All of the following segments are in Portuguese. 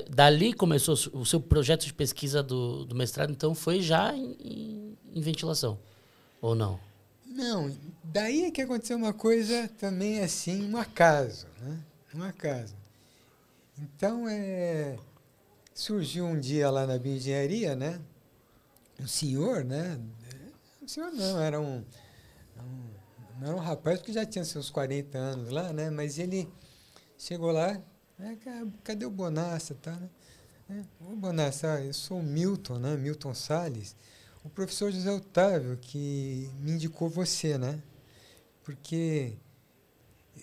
Dali começou o seu projeto de pesquisa do mestrado, então foi já em ventilação, ou não? Não, daí é que aconteceu uma coisa também assim, um acaso, né? Um acaso. Então, surgiu um dia lá na bioengenharia, né? Um senhor, né? Um senhor não, não era um rapaz que já tinha seus 40 anos lá, né? Mas ele chegou lá, cadê o Bonassa, tá, né? Ô Bonassa, eu sou o Milton, né? Milton Salles. O professor José Otávio que me indicou você, né? Porque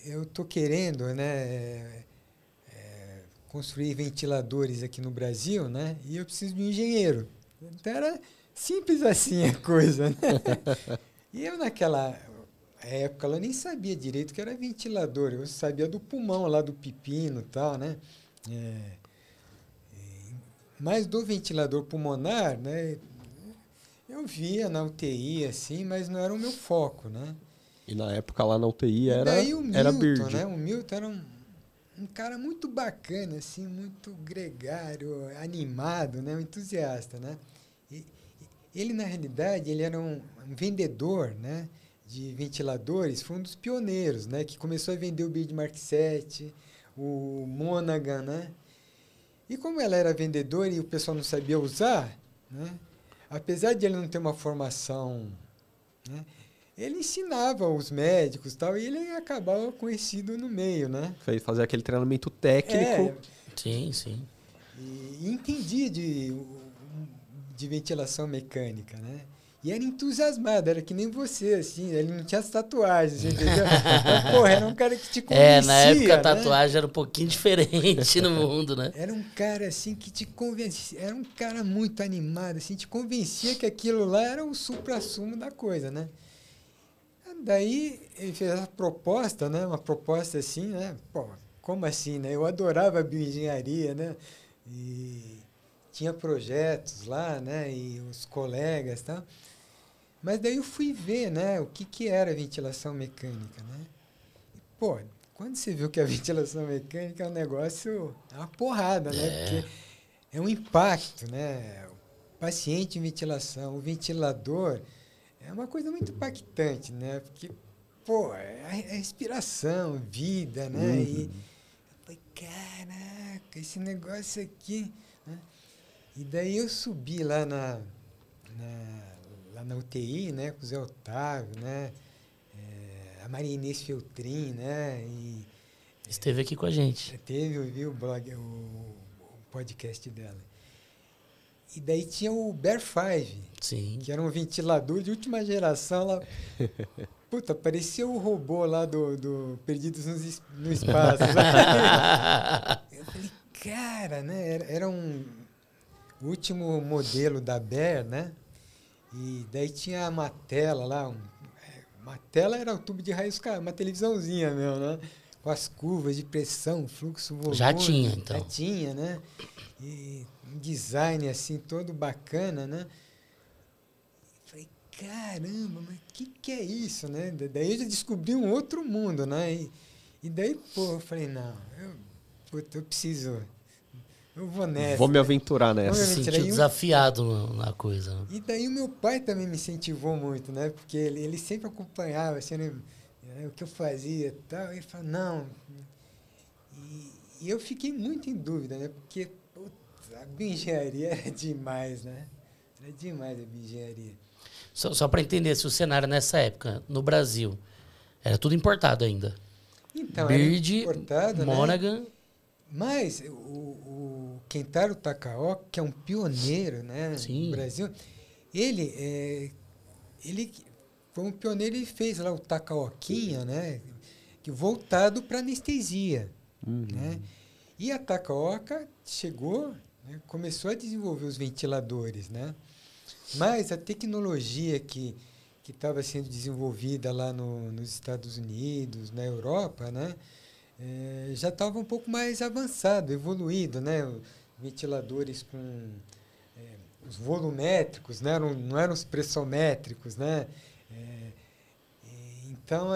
eu estou querendo, né, construir ventiladores aqui no Brasil, né? E eu preciso de um engenheiro. Então era simples assim a coisa, né? E eu naquela época eu nem sabia direito o que era ventilador. Eu sabia do pulmão lá do pepino e tal, né? É, mas do ventilador pulmonar, né? Eu via na UTI assim, mas não era o meu foco, né? E na época lá na UTI E daí o era Milton, Bird. né? O Milton era um cara muito bacana, assim, muito gregário, animado, né? Um entusiasta, né? E, ele, na realidade, ele era um vendedor, né? De ventiladores, foi um dos pioneiros, né? Que começou a vender o Bird Mark VII, o Monaghan, né? E como ela era vendedor e o pessoal não sabia usar, né? Apesar de ele não ter uma formação, né? Ele ensinava os médicos e tal, e ele acabava conhecido no meio, né? Fez fazer aquele treinamento técnico. Sim, sim. E entendia de ventilação mecânica, né? E era entusiasmado, era que nem você, assim, ele não tinha as tatuagens, entendeu? Então, porra, era um cara que te convencia, Na época a né? tatuagem era um pouquinho diferente no mundo, né? Era um cara, assim, que te convencia, era um cara muito animado, assim, te convencia que aquilo lá era o suprassumo da coisa, né? Daí ele fez a proposta, né? Uma proposta assim, né? Pô, como assim, né? Eu adorava a bioengenharia, né? E tinha projetos lá, né? E os colegas, tá? Mas daí eu fui ver, né? O que era ventilação mecânica, né? E, pô, quando você viu que a ventilação mecânica é um negócio, é uma porrada, né? Porque é um impacto, né? O paciente em ventilação, o ventilador. É uma coisa muito impactante, né? Porque, pô, é a respiração, vida, né? E eu falei, caraca, esse negócio aqui, né? E daí eu subi lá lá na UTI, né? Com o Zé Otávio, né? A Maria Inês Feltrin, né? E Esteve aqui com a gente. eu vi o blog, o podcast dela. E daí tinha o Bear 5, Sim. que era um ventilador de última geração lá. Puta, parecia o robô lá do Perdidos no Espaço. Eu falei, cara, né? Era o último modelo da Bear, né? E daí tinha a Matela lá. Matela era o tubo de raios, uma televisãozinha mesmo, né? Com as curvas de pressão, fluxo, volume. Já tinha, então. Já tinha, né? E um design assim todo bacana, né? Falei, caramba, mas o que é isso, né? Daí eu já descobri um outro mundo, né? E daí, pô, eu falei, não, eu preciso, eu vou nessa. Vou me aventurar Vou me nessa. Se aventurar. sentiu desafiado na coisa. E daí o meu pai também me incentivou muito, né? Porque ele sempre acompanhava, assim, né? O que eu fazia e tal. E ele falou, não. E eu fiquei muito em dúvida, né? Porque putz, a bioengenharia era demais, né? Era demais a bioengenharia. Só para entender se o cenário nessa época, no Brasil, era tudo importado ainda. Então, Bird, era importado, Monaghan. né? Mas o Kentaro Takaoka, que é um pioneiro, né, no Brasil, ele foi um pioneiro e fez lá o Takaokinha, né, que voltado para anestesia, né? E a Takaoka chegou, né, começou a desenvolver os ventiladores, né? Mas a tecnologia que estava sendo desenvolvida lá nos Estados Unidos, na Europa, né, já estava um pouco mais avançado, evoluído, né? Ventiladores com os volumétricos, né? Não eram os pressométricos, né? Então,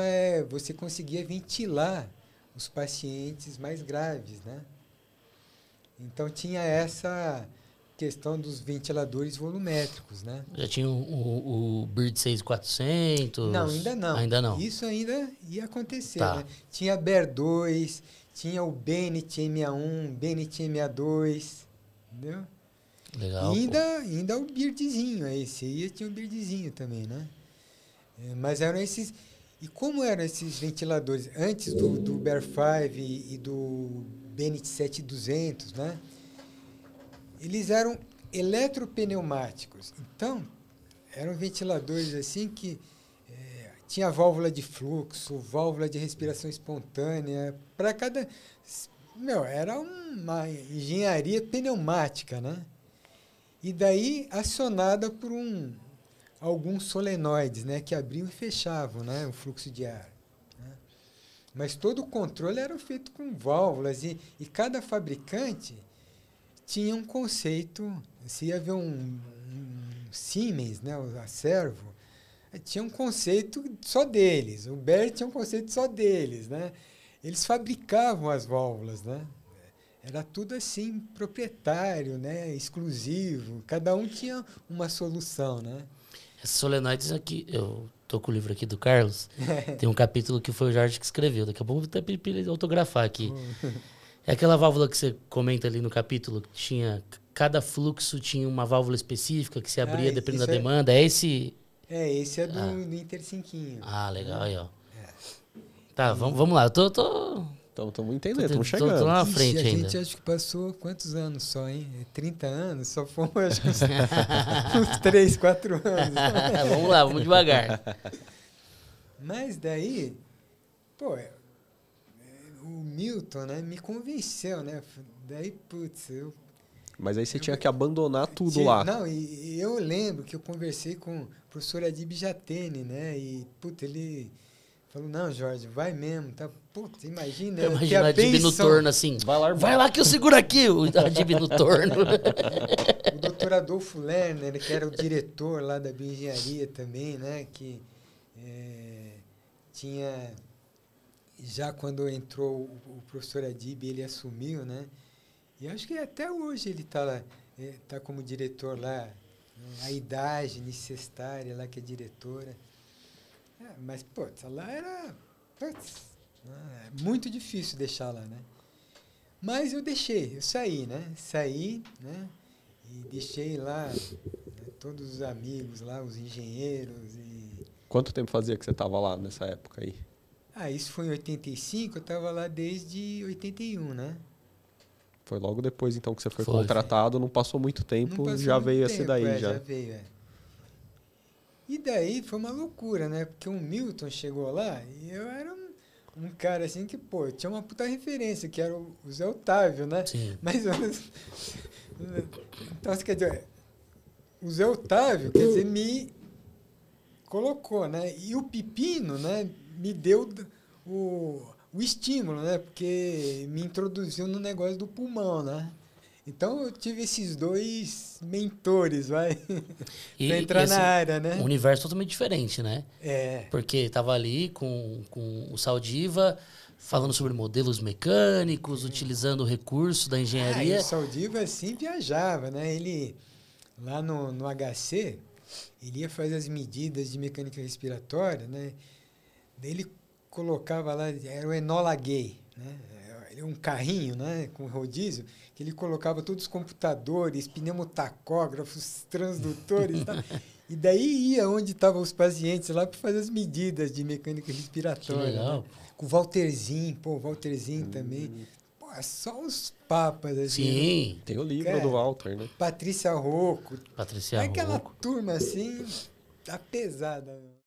você conseguia ventilar os pacientes mais graves, né? Então tinha essa questão dos ventiladores volumétricos, né? Já tinha o Bird 6400? Não, ainda não. Ainda não. Isso ainda ia acontecer, Tá. né? Tinha Bear 2, tinha o Bennett M61, Bennett M62, entendeu? Legal. E ainda o Birdzinho, esse aí tinha o Birdzinho também, né? Mas eram esses... E como eram esses ventiladores antes do Bear 5 e do Bennett 7200, né? Eles eram eletropneumáticos. Então, eram ventiladores assim que tinha válvula de fluxo, válvula de respiração espontânea, para cada... era uma engenharia pneumática, né? E daí acionada por alguns solenoides, né, que abriam e fechavam, né, o fluxo de ar. Né? Mas todo o controle era feito com válvulas e cada fabricante tinha um conceito. Se ia ver um Siemens, né, a Servo, tinha um conceito só deles. O Bear tinha um conceito só deles, né? Eles fabricavam as válvulas, né? Era tudo assim proprietário, né, exclusivo. Cada um tinha uma solução, né? Esses solenoides aqui, eu tô com o livro aqui do Carlos, tem um capítulo que foi o Jorge que escreveu. Daqui a pouco eu vou até pedir pra ele autografar aqui. É aquela válvula que você comenta ali no capítulo, que tinha... Cada fluxo tinha uma válvula específica que se abria dependendo da demanda. É esse... Esse é do Intercinquinho. Ah, legal, aí, ó. Tá, vamos lá. Eu tô... Então, estamos entendendo, estamos chegando. Tô lá na frente a ainda. gente acho que passou quantos anos só, hein? 30 anos? Só fomos, acho que uns 3, 4 anos. Vamos lá, vamos devagar. Mas daí, pô, o Milton, né, me convenceu, né? Daí, putz, Mas aí você tinha que abandonar tudo lá. Não, e eu lembro que eu conversei com o professor Adib Jatene, né? E, putz, ele falou, não, Jorge, vai mesmo, tá? Putz, imagina. Eu imagino a Adib no torno assim, vai lá que eu seguro aqui, o Adib no torno. O doutor Adolfo Lerner, que era o diretor lá da bioengenharia também, né? Que tinha, já quando entrou o professor Adib, ele assumiu, né? E acho que até hoje ele está lá, tá como diretor lá, a Idade Nicestária lá, que é diretora. Mas, putz, lá era muito difícil deixar lá, né? Mas eu saí, né? Saí, né? E deixei lá, né, todos os amigos lá, os engenheiros. Quanto tempo fazia que você estava lá nessa época aí? Isso foi em 85, eu estava lá desde 81, né? Foi logo depois, então, que você foi contratado, não passou muito tempo, já muito veio tempo, essa daí, já veio, E daí foi uma loucura, né? Porque o Milton chegou lá e eu era um cara assim que, pô, tinha uma puta referência, que era o Zé Otávio, né? Sim. Mas, então, quer dizer, o Zé Otávio, quer dizer, me colocou, né? E o Pepino, né, me deu o estímulo, né? Porque me introduziu no negócio do pulmão, né? Então, eu tive esses dois mentores, vai, para entrar na área, né? Um universo totalmente diferente, né? É. Porque tava ali com o Saldiva, falando sobre modelos mecânicos, utilizando o recurso da engenharia. O Saldiva, assim, viajava, né? Ele, lá no HC, ele ia fazer as medidas de mecânica respiratória, né? Daí ele colocava lá, era o Enola Gay, né? Um carrinho, né, com rodízio, que ele colocava todos os computadores, pneumotacógrafos, transdutores e tal. E daí ia onde estavam os pacientes lá para fazer as medidas de mecânica respiratória. Que legal. Né? Com o Walterzinho, o Walterzinho também. Pô, só os papas. Assim, Sim. Né? Tem o livro do Walter, né? Patrícia Rocco. Patrícia Aquela Rocco. turma assim, tá pesada.